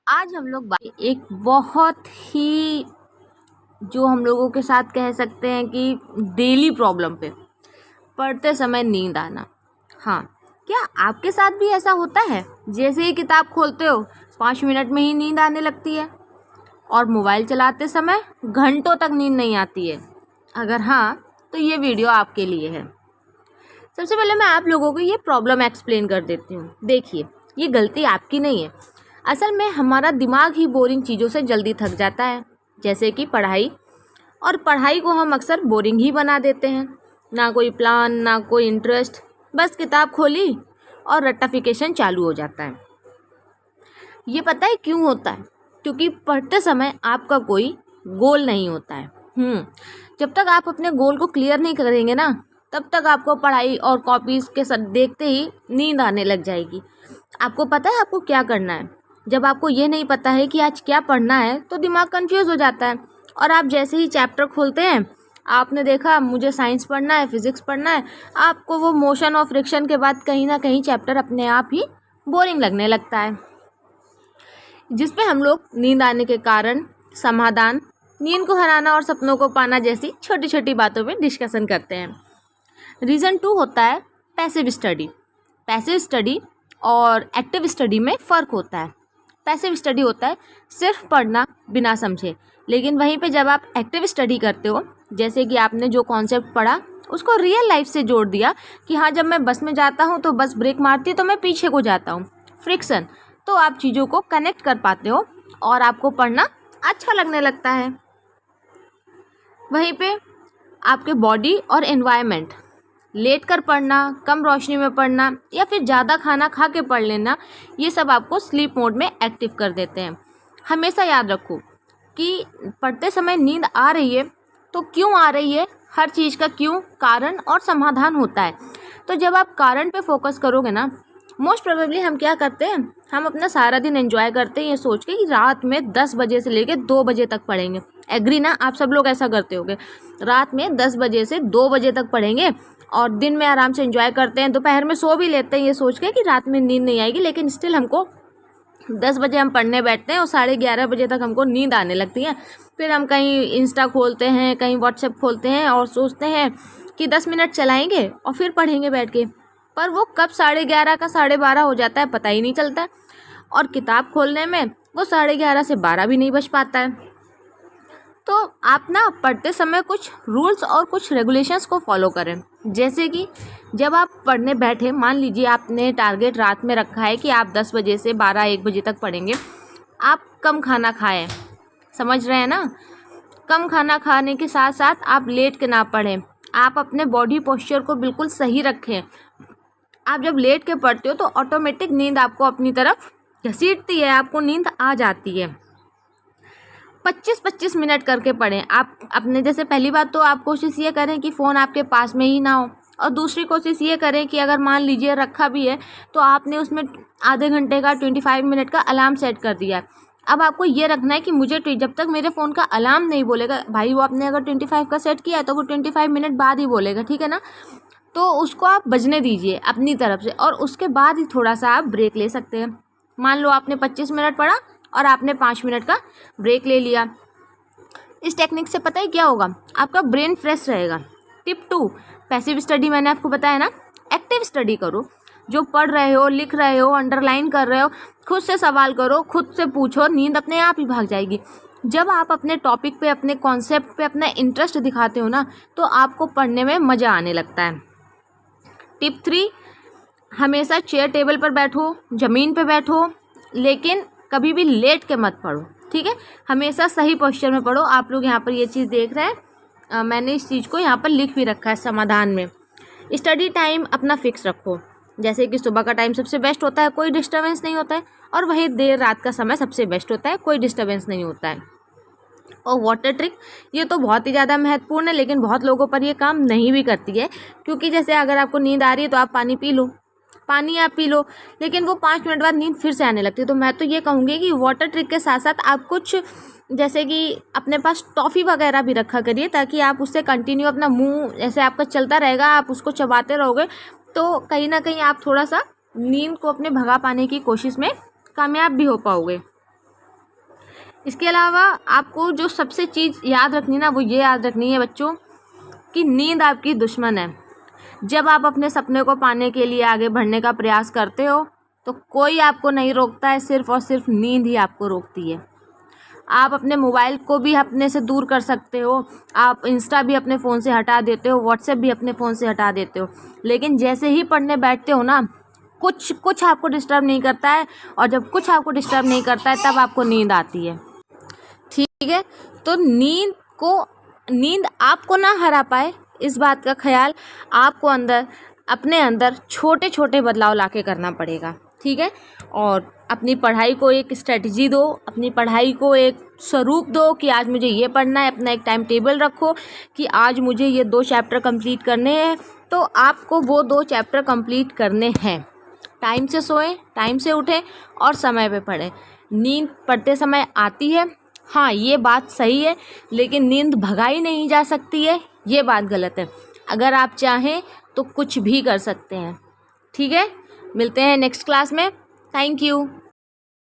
आज हम लोग एक बहुत ही जो हम लोगों के साथ कह सकते हैं कि डेली प्रॉब्लम पे पढ़ते समय नींद आना। हाँ, क्या आपके साथ भी ऐसा होता है? जैसे ही किताब खोलते हो 5 मिनट में ही नींद आने लगती है और मोबाइल चलाते समय घंटों तक नींद नहीं आती है। अगर हाँ, तो ये वीडियो आपके लिए है। सबसे पहले मैं आप लोगों को ये प्रॉब्लम एक्सप्लेन कर देती हूँ। देखिए, ये गलती आपकी नहीं है। असल में हमारा दिमाग ही बोरिंग चीज़ों से जल्दी थक जाता है, जैसे कि पढ़ाई। और पढ़ाई को हम अक्सर बोरिंग ही बना देते हैं। ना कोई प्लान, ना कोई इंटरेस्ट, बस किताब खोली और रट्टाफिकेशन चालू हो जाता है। ये पता है क्यों होता है? क्योंकि पढ़ते समय आपका कोई गोल नहीं होता है। जब तक आप अपने गोल को क्लियर नहीं करेंगे ना, तब तक आपको पढ़ाई और कॉपीज़ के साथ देखते ही नींद आने लग जाएगी। आपको पता है आपको क्या करना है? जब आपको ये नहीं पता है कि आज क्या पढ़ना है, तो दिमाग कंफ्यूज हो जाता है और आप जैसे ही चैप्टर खोलते हैं, आपने देखा मुझे साइंस पढ़ना है, फिजिक्स पढ़ना है, आपको वो मोशन और फ्रिक्शन के बाद कहीं ना कहीं चैप्टर अपने आप ही बोरिंग लगने लगता है। जिस पे हम लोग नींद आने के कारण, समाधान, नींद को हराना और सपनों को पाना जैसी छोटी छोटी बातों पे डिस्कशन करते हैं। रीज़न 2 होता है पैसिव स्टडी। पैसिव स्टडी और एक्टिव स्टडी में फ़र्क होता है। पैसिव स्टडी होता है सिर्फ पढ़ना बिना समझे, लेकिन वहीं पे जब आप एक्टिव स्टडी करते हो, जैसे कि आपने जो कॉन्सेप्ट पढ़ा उसको रियल लाइफ से जोड़ दिया कि हाँ, जब मैं बस में जाता हूँ तो बस ब्रेक मारती है तो मैं पीछे को जाता हूँ, फ्रिक्शन, तो आप चीज़ों को कनेक्ट कर पाते हो और आपको पढ़ना अच्छा लगने लगता है। वहीं पे आपके बॉडी और एनवायरनमेंट, लेट कर पढ़ना, कम रोशनी में पढ़ना या फिर ज़्यादा खाना खा के पढ़ लेना, ये सब आपको स्लीप मोड में एक्टिव कर देते हैं। हमेशा याद रखो कि पढ़ते समय नींद आ रही है तो क्यों आ रही है, हर चीज़ का क्यों, कारण और समाधान होता है। तो जब आप कारण पे फोकस करोगे ना, मोस्ट प्रोबेबली हम क्या करते हैं, हम अपना सारा दिन एंजॉय करते हैं ये सोच के कि रात में 10 बजे से लेकर 2 बजे तक पढ़ेंगे। एग्री ना? आप सब लोग ऐसा करते होगे, रात में 10 बजे से 2 बजे तक पढ़ेंगे और दिन में आराम से एंजॉय करते हैं, दोपहर में सो भी लेते हैं ये सोच के कि रात में नींद नहीं आएगी, लेकिन स्टिल हमको 10 बजे हम पढ़ने बैठते हैं और 11:30 बजे तक हमको नींद आने लगती है। फिर हम कहीं इंस्टा खोलते हैं, कहीं व्हाट्सएप खोलते हैं और सोचते हैं कि 10 मिनट चलाएंगे और फिर पढ़ेंगे बैठ के, पर वो कब 11:30 का 12:30 हो जाता है पता ही नहीं चलता है। और किताब खोलने में वो 11:30 से 12 भी नहीं बज पाता है। तो आप ना पढ़ते समय कुछ रूल्स और कुछ रेगुलेशंस को फॉलो करें। जैसे कि जब आप पढ़ने बैठे, मान लीजिए आपने टारगेट रात में रखा है कि आप 10 बजे से 12-1 बजे तक पढ़ेंगे, आप कम खाना खाएं, समझ रहे हैं ना? कम खाना खाने के साथ साथ आप लेट के ना पढ़ें, आप अपने बॉडी पोस्चर को बिल्कुल सही रखें। आप जब लेट के पढ़ते हो तो ऑटोमेटिक नींद आपको अपनी तरफ घसीटती है, आपको नींद आ जाती है। 25-25 मिनट करके पढ़ें आप अपने। जैसे पहली बात तो आप कोशिश ये करें कि फ़ोन आपके पास में ही ना हो, और दूसरी कोशिश ये करें कि अगर मान लीजिए रखा भी है तो आपने उसमें आधे घंटे का 25 मिनट का अलार्म सेट कर दिया है। अब आपको ये रखना है कि मुझे जब तक मेरे फ़ोन का अलार्म नहीं बोलेगा, भाई वो आपने अगर 25 का सेट किया है तो वो 25 मिनट बाद ही बोलेगा, ठीक है ना? तो उसको आप बजने दीजिए अपनी तरफ से और उसके बाद ही थोड़ा सा आप ब्रेक ले सकते हैं। मान लो आपने 25 मिनट पढ़ा और आपने 5 मिनट का ब्रेक ले लिया। इस टेक्निक से पता है क्या होगा, आपका ब्रेन फ्रेश रहेगा। टिप 2, पैसिव स्टडी मैंने आपको बताया ना, एक्टिव स्टडी करो। जो पढ़ रहे हो, लिख रहे हो, अंडरलाइन कर रहे हो, खुद से सवाल करो, खुद से पूछो, नींद अपने आप ही भाग जाएगी। जब आप अपने टॉपिक पे, अपने कॉन्सेप्ट पे अपना इंटरेस्ट दिखाते हो ना, तो आपको पढ़ने में मज़ा आने लगता है। टिप 3, हमेशा चेयर टेबल पर बैठो, ज़मीन पे बैठो, लेकिन कभी भी लेट के मत पढ़ो, ठीक है? हमेशा सही पोस्चर में पढ़ो। आप लोग यहाँ पर ये चीज़ देख रहे हैं, मैंने इस चीज़ को यहाँ पर लिख भी रखा है समाधान में। स्टडी टाइम अपना फिक्स रखो, जैसे कि सुबह का टाइम सबसे बेस्ट होता है, कोई डिस्टर्बेंस नहीं होता है, और वही देर रात का समय सबसे बेस्ट होता है, कोई डिस्टर्बेंस नहीं होता है। और वाटर ट्रिक, ये तो बहुत ही ज़्यादा महत्वपूर्ण है, लेकिन बहुत लोगों पर ये काम नहीं भी करती है। क्योंकि जैसे अगर आपको नींद आ रही है तो आप पानी पी लो, पानी आप पी लो, लेकिन वो 5 मिनट बाद नींद फिर से आने लगती है। तो मैं तो ये कहूँगी कि वाटर ट्रिक के साथ साथ आप कुछ, जैसे कि अपने पास टॉफ़ी वगैरह भी रखा करिए, ताकि आप उससे कंटिन्यू अपना मुंह ऐसे आपका चलता रहेगा, आप उसको चबाते रहोगे, तो कहीं ना कहीं आप थोड़ा सा नींद को अपने भगा पाने की कोशिश में कामयाब भी हो पाओगे। इसके अलावा आपको जो सबसे चीज़ याद रखनी ना, वो ये याद रखनी है बच्चों कि नींद आपकी दुश्मन है। जब आप अपने सपने को पाने के लिए आगे बढ़ने का प्रयास करते हो तो कोई आपको नहीं रोकता है, सिर्फ़ और सिर्फ नींद ही आपको रोकती है। आप अपने मोबाइल को भी अपने से दूर कर सकते हो, आप इंस्टा भी अपने फ़ोन से हटा देते हो, व्हाट्सएप भी अपने फ़ोन से हटा देते हो, लेकिन जैसे ही पढ़ने बैठते हो ना, कुछ आपको डिस्टर्ब नहीं करता है, और जब कुछ आपको डिस्टर्ब नहीं करता है तब आपको नींद आती है। ठीक है, तो नींद आपको ना हरा पाए, इस बात का ख्याल आपको अपने अंदर छोटे छोटे बदलाव लाके करना पड़ेगा। ठीक है, और अपनी पढ़ाई को एक स्ट्रेटजी दो, अपनी पढ़ाई को एक स्वरूप दो कि आज मुझे ये पढ़ना है। अपना एक टाइम टेबल रखो कि आज मुझे ये 2 चैप्टर कंप्लीट करने हैं, तो आपको वो 2 चैप्टर कंप्लीट करने हैं। टाइम से सोएं, टाइम से उठें और समय पे पढ़ें। नींद पढ़ते समय आती है, हाँ ये बात सही है, लेकिन नींद भगाई नहीं जा सकती है, ये बात गलत है। अगर आप चाहें तो कुछ भी कर सकते हैं। ठीक है, मिलते हैं नेक्स्ट क्लास में। Thank you.